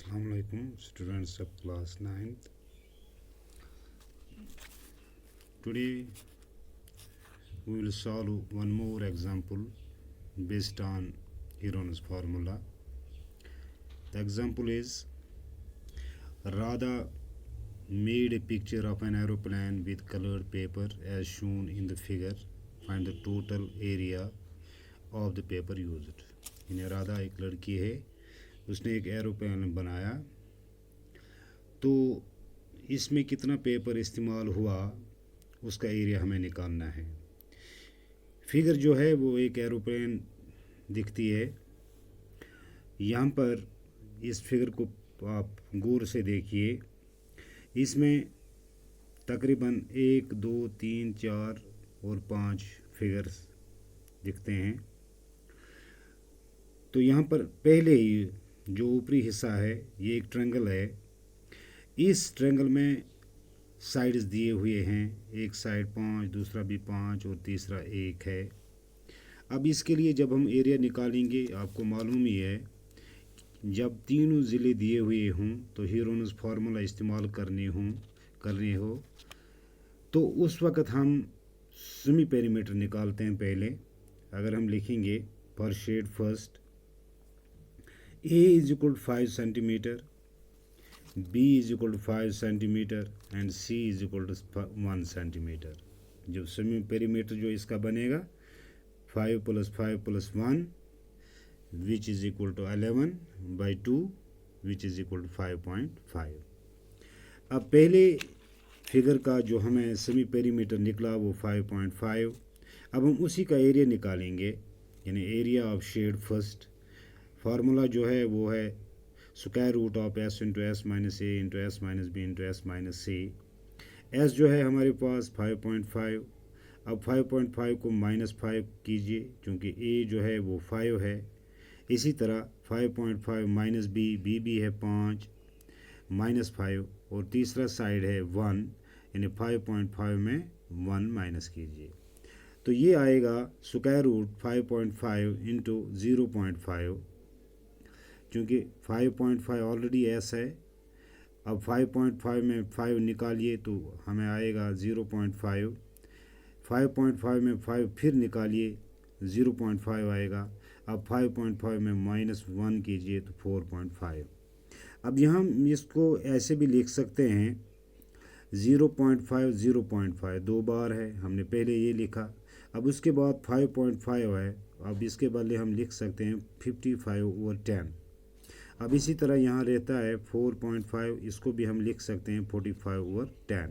Assalamu alaikum, students of class 9th. Today we will solve one more example based on Heron's formula. The example is Radha made a picture of an aeroplane with colored paper as shown in the figure. Find the total area of the paper used. यानी राधा एक लड़की है, उसने एक aeroplane बनाया, तो इसमें कितना पेपर इस्तेमाल हुआ उसका एरिया हमें निकालना है। फिगर जो है वो एक एरोप्लेन दिखती है। यहाँ पर इस फिगर को आप गौर से देखिए, इसमें तकरीबन 1, 2, 3, 4 और 5 फिगर्स दिखते हैं। तो यहाँ पर पहले ही जो ऊपरी हिस्सा है ये एक ट्रायंगल है। इस ट्रायंगल में साइड्स दिए हुए हैं, एक साइड 5, दूसरा भी 5 और तीसरा 1 है। अब इसके लिए जब हम एरिया निकालेंगे, आपको मालूम ही है जब तीनों ज़िले दिए हुए हों तो हीरोन्स फार्मूला इस्तेमाल करने हो तो उस वक़्त हम सेमी पेरीमीटर निकालते हैं। पहले अगर हम लिखेंगे for shade first A is equal to 5 centimeter, B is equal to 5 centimeter and C is equal to 1 centimeter। जो सेमी पेरीमीटर जो इसका बनेगा 5 + 5 + 1 which is equal to 11 by 2 which is equal to 5.5। अब पहले फिगर का जो हमें semi perimeter निकला वो 5.5। अब हम उसी का एरिया निकालेंगे, यानी area of shade first. Formula जो है वो है square root of s into S minus A into S minus B into S minus C. S जो है हमारे पास 5.5। अब 5.5 को -5 कीजिए क्योंकि a जो है वो 5 है। इसी तरह 5.5 माइनस बी, बी भी है 5 -5 और तीसरा साइड है 1, यानी 5.5 में 1 माइनस कीजिए तो ये आएगा स्क्वायर रूट 5.5 इंटू 0.5, क्योंकि 5.5 ऑलरेडी एस है। अब 5.5 में 5 निकालिए तो हमें आएगा 0.5। 5.5 में 5 फिर निकालिए 0.5 आएगा। अब 5.5 में -1 कीजिए तो 4.5। अब यहाँ हम इसको ऐसे भी लिख सकते हैं 0.5 0.5 दो बार है, हमने पहले ये लिखा। अब उसके बाद 5.5 है, अब इसके बदले हम लिख सकते हैं 55/10। अब इसी तरह यहाँ रहता है 4.5, इसको भी हम लिख सकते हैं 45/10।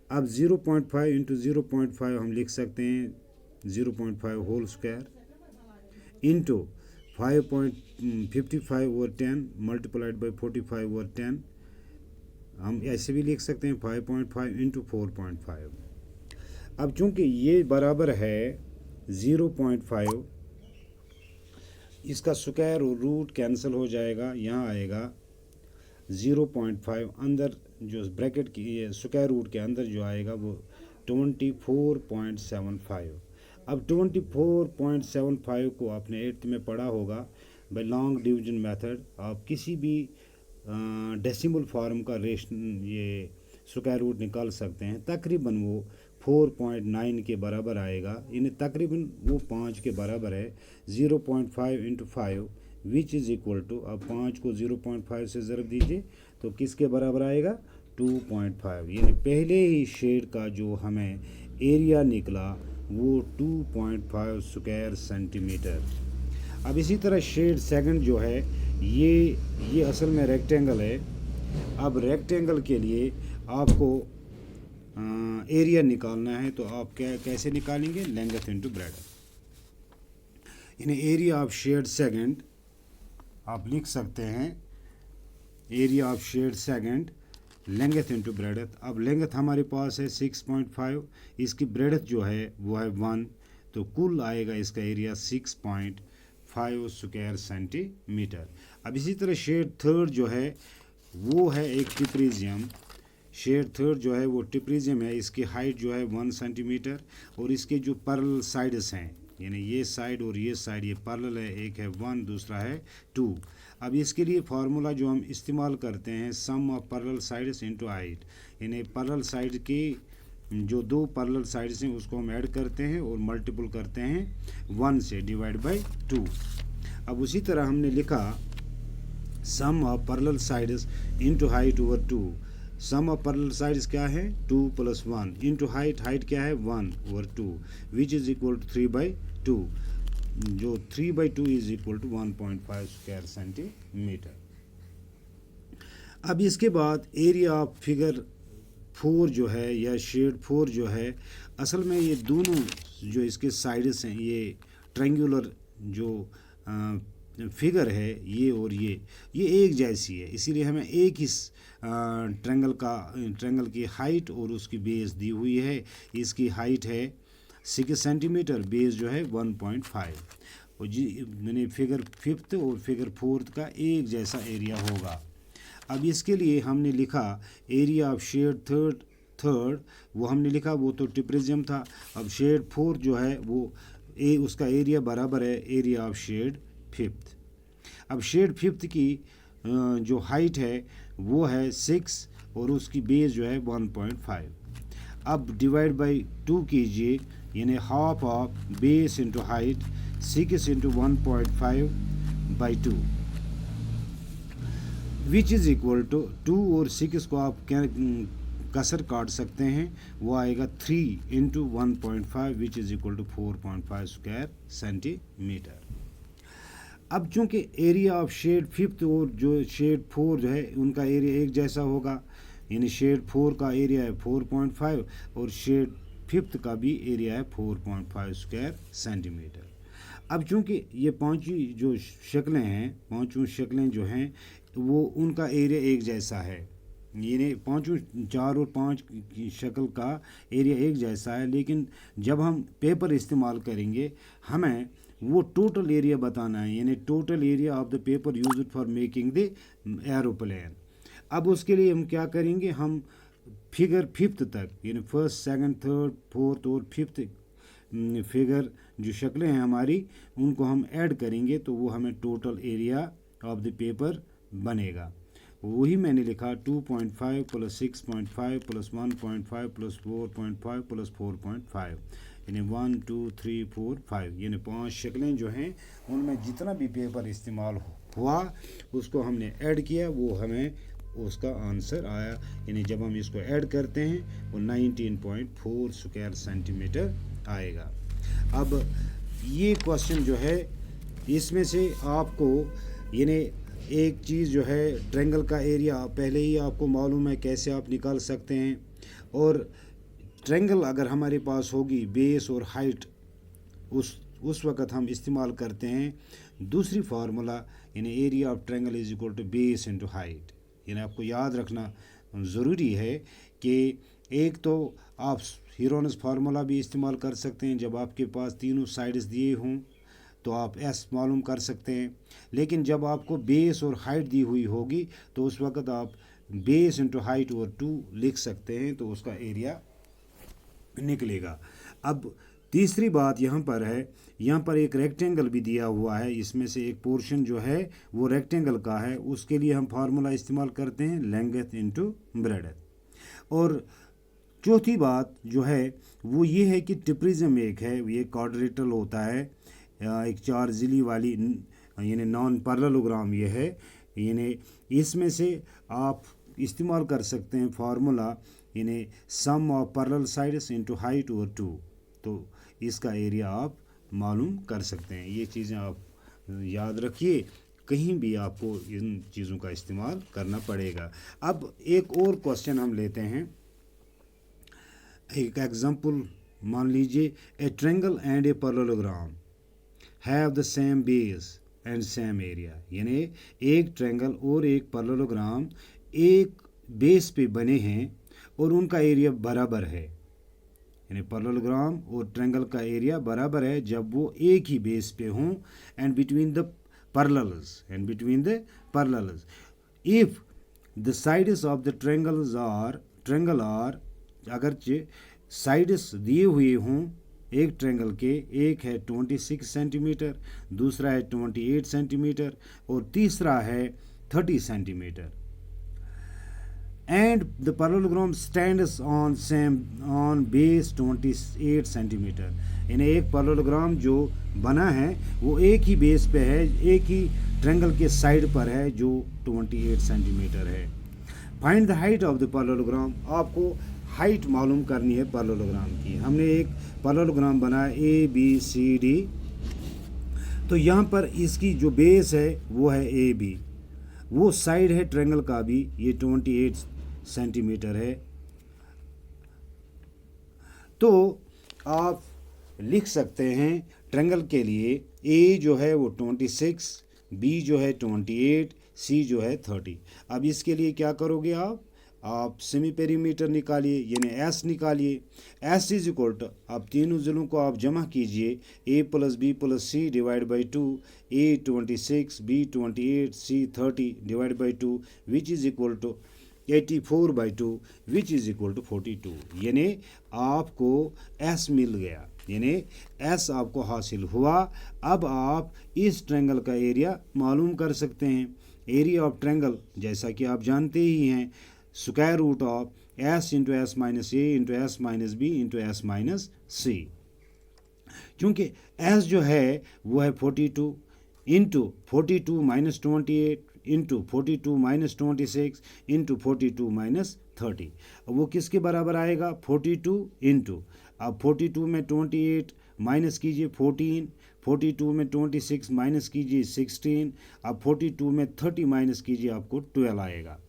अब 0.5 इंटू 0.5 हम लिख सकते हैं 0.5 whole square into 55/10 multiplied by 45/10। हम ऐसे भी लिख सकते हैं 5.5 इंटू 4.5। अब चूँकि ये बराबर है 0.5, इसका स्क्वायर और रूट कैंसिल हो जाएगा, यहाँ आएगा 0.5। अंदर जो ब्रैकेट की स्क्वायर रूट के अंदर जो आएगा वो 24.75। अब 24.75 को आपने 8th में पढ़ा होगा बाय लॉन्ग डिवीजन मेथड। आप किसी भी डेसिमल फॉर्म का ये स्क्वायर रूट निकाल सकते हैं। तकरीबन वो 4.9 के बराबर आएगा, इन्हें तकरीबन वो 5 के बराबर है। 0.5 into 5 which is equal to, अब 5 को 0.5 से ज़रब दीजिए तो किसके बराबर आएगा 2.5। यानी पहले ही शेड का जो हमें एरिया निकला वो 2.5 स्क्वायर सेंटीमीटर। अब इसी तरह शेड सेकंड जो है ये असल में रेक्टेंगल है। अब रेक्टेंगल के लिए आपको एरिया निकालना है, तो आप कैसे निकालेंगे, लेंथ इंटू ब्रेडथ। यानी एरिया ऑफ शेड सेकंड आप लिख सकते हैं area of shade second length into breadth. अब लेंथ हमारे पास है 6.5, इसकी ब्रेडथ जो है वो है 1, तो कुल आएगा इसका एरिया 6.5 स्क्वायर सेंटीमीटर। अब इसी तरह शेड थर्ड जो है वो है एक ट्रिप्रीजियम। शेड थर्ड जो है वो ट्रिप्रीजियम है, इसकी हाइट जो है 1 सेंटीमीटर और इसके जो पैरेलल साइड्स हैं यानी ये साइड और ये साइड ये पैरेलल है, एक है 1 दूसरा है 2। अब इसके लिए फार्मूला जो हम इस्तेमाल करते हैं sum of parallel sides into height, यानी पैरेलल साइड की जो दो पैरेलल साइड्स हैं उसको हम ऐड करते हैं और मल्टीपल करते हैं 1 से डिवाइड बाय 2। अब उसी तरह हमने लिखा sum of parallel sides into height over 2। Sum of parallel sides क्या है 2 + 1 इनटू हाइट, हाइट क्या है 1 over 2 which is equal to 3/2, जो 3/2 is equal to 1.5 square centimetre. अब इसके बाद एरिया ऑफ फिगर 4 जो है या शेड 4 जो है, असल में ये दोनों जो इसके साइड्स हैं ये ट्रायंगुलर जो फिगर है ये और ये एक जैसी है, इसीलिए हमें एक ही ट्रायंगल की हाइट और उसकी बेस दी हुई है। इसकी हाइट है 6 सेंटीमीटर, बेस जो है 1.5, और मैंने फिगर 5th और फिगर 4th का एक जैसा एरिया होगा। अब इसके लिए हमने लिखा एरिया ऑफ शेड थर्ड वो हमने लिखा, वो तो ट्रिप्रिज्म था। अब शेड 4 जो है वो उसका एरिया बराबर है एरिया ऑफ शेड 5th। अब शेड 5th की जो हाइट है वो है 6 और उसकी बेस जो है 1.5। अब डिवाइड बाय 2 कीजिए, यानी half of base into height 6 into 1.5/2 which is equal to 2 और 6 को आप कसर काट सकते हैं, वो आएगा 3 into 1.5 which is equal to 4.5 square centimetre. अब चूंकि एरिया ऑफ शेड 5th और जो शेड 4 जो है उनका एरिया एक जैसा होगा, यानी शेड 4 का एरिया है 4.5 और शेड 5th का भी एरिया है 4.5 स्क्वायर सेंटीमीटर। अब चूंकि ये पांचवी जो शक्लें हैं, पांचों शक्लें जो हैं वो उनका एरिया एक जैसा है, यानी पांचों 4 और 5 की शक्ल का एरिया एक जैसा है, लेकिन जब हम पेपर इस्तेमाल करेंगे हमें वो टोटल एरिया बताना है, यानी total area of the paper used for making the aeroplane. अब उसके लिए हम क्या करेंगे, हम फिगर 5th तक यानी 1st, 2nd, 3rd, 4th और 5th फिगर जो शक्लें हैं हमारी उनको हम ऐड करेंगे तो वो हमें total area of the paper बनेगा। वही मैंने लिखा 2.5 + 6.5 + 1.5 + 4.5 + 4.5 यानी 1 2 3 4 5, यानी 5 शक्लें जो हैं उनमें जितना भी पेपर इस्तेमाल हुआ उसको हमने ऐड किया, वो हमें उसका आंसर आया। यानी जब हम इसको ऐड करते हैं वो 19.4 स्क्वायर सेंटीमीटर आएगा। अब ये क्वेश्चन जो है इसमें से आपको यानी एक चीज़ जो है ट्रायंगल का एरिया पहले ही आपको मालूम है कैसे आप निकाल सकते हैं, और ट्रायंगल अगर हमारे पास होगी बेस और हाइट उस वक़्त हम इस्तेमाल करते हैं दूसरी फार्मूला, यानी area of triangle is equal to base into height. यानी आपको याद रखना ज़रूरी है कि एक तो आप हीरोनस फार्मूला भी इस्तेमाल कर सकते हैं, जब आपके पास तीनों साइड्स दिए हों तो आप एस मालूम कर सकते हैं, लेकिन जब आपको बेस और हाइट दी हुई होगी तो उस वक़्त आप बेस इंटू हाइट ओवर 2 लिख सकते हैं, तो उसका एरिया निकलेगा। अब तीसरी बात यहाँ पर है, यहाँ पर एक रेक्टेंगल भी दिया हुआ है, इसमें से एक पोर्शन जो है वो रेक्टेंगल का है, उसके लिए हम फार्मूला इस्तेमाल करते हैं लेंथ इंटू ब्रेडथ। और चौथी बात जो है वो ये है कि ट्रिप्रिज्म एक है, ये क्वाड्रिलेटरल होता है, एक 4 ज़िली वाली यानी नॉन पैरेललोग्राम ये है, यानी इसमें से आप इस्तेमाल कर सकते हैं फार्मूला यानी sum of parallel sides into height over 2, तो इसका एरिया आप मालूम कर सकते हैं। ये चीज़ें आप याद रखिए, कहीं भी आपको इन चीज़ों का इस्तेमाल करना पड़ेगा। अब एक और क्वेश्चन हम लेते हैं, एक एग्जांपल मान लीजिए, ए triangle and a parallelogram have the same base and same area, यानी एक ट्रायंगल और एक पैरेललोग्राम एक बेस पे बने हैं और उनका एरिया बराबर है, यानी पैरेललोग्राम और ट्रायंगल का एरिया बराबर है जब वो एक ही बेस पे हों, and between the parallels if the sides of the triangle are अगरचे साइड्स दिए हुए हों एक ट्रायंगल के, एक है 26 सेंटीमीटर, दूसरा है 28 सेंटीमीटर और तीसरा है 30 centimetre. And the parallelogram stands on base 28 centimetre. यानी एक पैरेललोग्राम जो बना है वो एक ही बेस पे है, एक ही ट्रायंगल के साइड पर है जो 28 सेंटीमीटर है। Find the height of the parallelogram. आपको हाइट मालूम करनी है पैरेललोग्राम की। हमने एक पैरेललोग्राम बनाया ABCD, तो यहाँ पर इसकी जो बेस है वो है AB, वो साइड है ट्रायंगल का भी, ये 28 सेंटीमीटर है। तो आप लिख सकते हैं ट्रायंगल के लिए A जो है वो 26, B जो है 28, C जो है 30। अब इसके लिए क्या करोगे आप सेमी पेरीमीटर निकालिए, यानी S निकालिए। S इज इक्वल टू, आप तीनों जिलों को आप जमा कीजिए, A plus B plus C divide by 2, A 26, B 28, C 30 divide by 2 which is equal to 84 by 2 which is equal to 42। यानी आपको S मिल गया, यानी S आपको हासिल हुआ। अब आप इस ट्रायंगल का एरिया मालूम कर सकते हैं। एरिया ऑफ ट्रायंगल जैसा कि आप जानते ही हैं, square root of S into S minus A into S minus B into S minus C. क्योंकि S जो है वो है 42 into 42 minus 28 into 42 minus 26 into 42 minus 30। अब वो किसके बराबर आएगा? 42 इंटू, अब 42 में 28 माइनस कीजिए 14, 42 में 26 माइनस कीजिए 16, अब 42 में 30 माइनस कीजिए आपको 12 आएगा।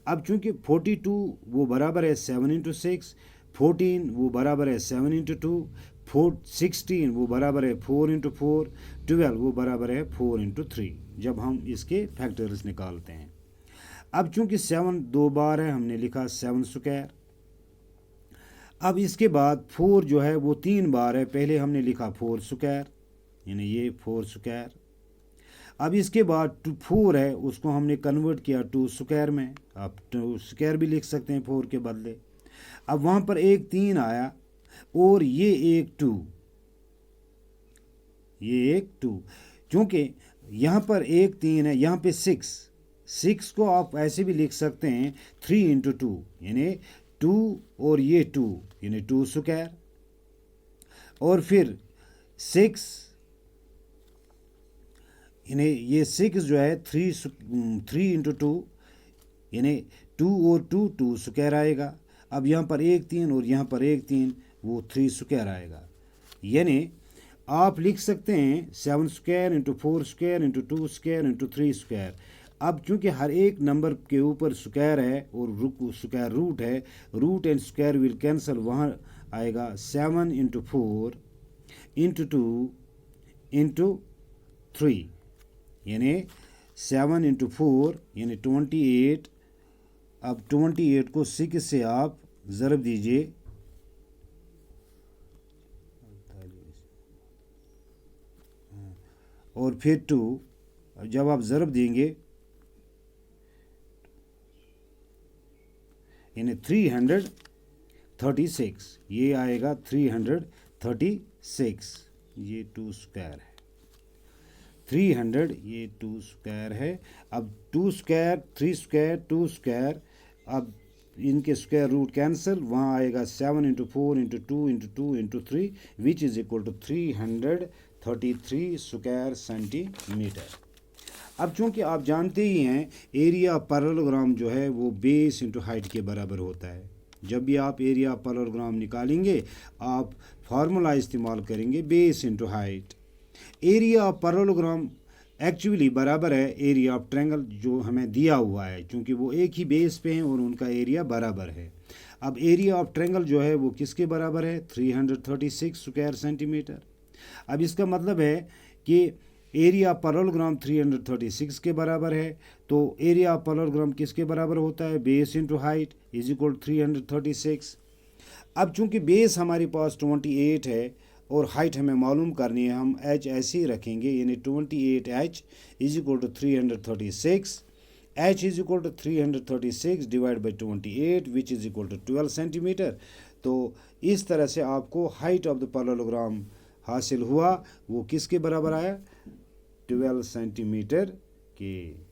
अब चूंकि 42 वो बराबर है 7 इंटू 6, 14 वो बराबर है 7 इंटू 2, 16 वो बराबर है 4 इंटू 4, 12 वो बराबर है 4 इंटू 3, जब हम इसके फैक्टर्स निकालते हैं। अब चूंकि 7 दो बार है, हमने लिखा 7 स्क्वायर। अब इसके बाद 4 जो है वो 3 बार है, पहले हमने लिखा 4 स्क्वायर, यानी ये 4 स्क्वायर। अब इसके बाद 4 है, उसको हमने कन्वर्ट किया 2 स्क्वायर में, आप 2 स्क्वायर भी लिख सकते हैं 4 के बदले। अब वहाँ पर एक 3 आया और ये एक 2, ये एक 2, क्योंकि यहाँ पर एक 3 है, यहाँ पे 6 को आप ऐसे भी लिख सकते हैं 3 इंटू 2, यानी 2 और ये 2, यानी 2 स्क्वायर। और फिर 6, यानी ये 6 जो है 3 इंटू 2, यानी 2 और 2 स्क्वायर आएगा। अब यहाँ पर एक 3 और यहाँ पर एक 3, वो 3 स्क्वायर आएगा। यानी आप लिख सकते हैं 7 square into 4 square into 2 square into 3 square. अब चूंकि हर एक नंबर के ऊपर स्क्वायर है और स्क्वायर रूट है, root and square will cancel, वहाँ आएगा 7 इंटू 4 इंटू 2 इंटू 3, यानी 7 इंटू 4 यानी 28। अब 28 को 6 से आप ज़रब दीजिए, और फिर 2, जब आप ज़रब देंगे यानी 336, ये आएगा 336, ये 2 स्क्वायर है 300, ये 2 स्क्वायर है। अब 2 स्क्वायर 3 स्क्वायर 2 स्क्वायर, अब इनके स्क्वायर रूट कैंसिल, वहाँ आएगा 7 into 4 into 2 into 2 into 3 which is equal to 333 square centimetre. अब चूंकि आप जानते ही हैं एरिया पैरेललोग्राम जो है वो बेस इंटू हाइट के बराबर होता है। जब भी आप एरिया पैरेललोग्राम निकालेंगे आप फार्मूला इस्तेमाल करेंगे base into height. Area of parallelogram actually बराबर है एरिया ऑफ ट्रायंगल जो हमें दिया हुआ है, क्योंकि वो एक ही बेस पे हैं और उनका एरिया बराबर है। अब एरिया ऑफ ट्रायंगल जो है वो किसके बराबर है? 336 स्क्वायर सेंटीमीटर। अब इसका मतलब है कि एरिया पैरेललोग्राम 336 के बराबर है, तो एरिया पैरेललोग्राम किसके बराबर होता है? Base into height is equal 336। अब चूंकि बेस हमारे पास 28 है और हाइट हमें मालूम करनी है, हम h ऐसे ही रखेंगे, यानी 28h is equal to 336, h is equal to 336 divide by 28 which is equal to 12 centimetre. तो इस तरह से आपको हाइट ऑफ द पैरेललोग्राम हासिल हुआ। वो किसके बराबर आया? 12 सेंटीमीटर के।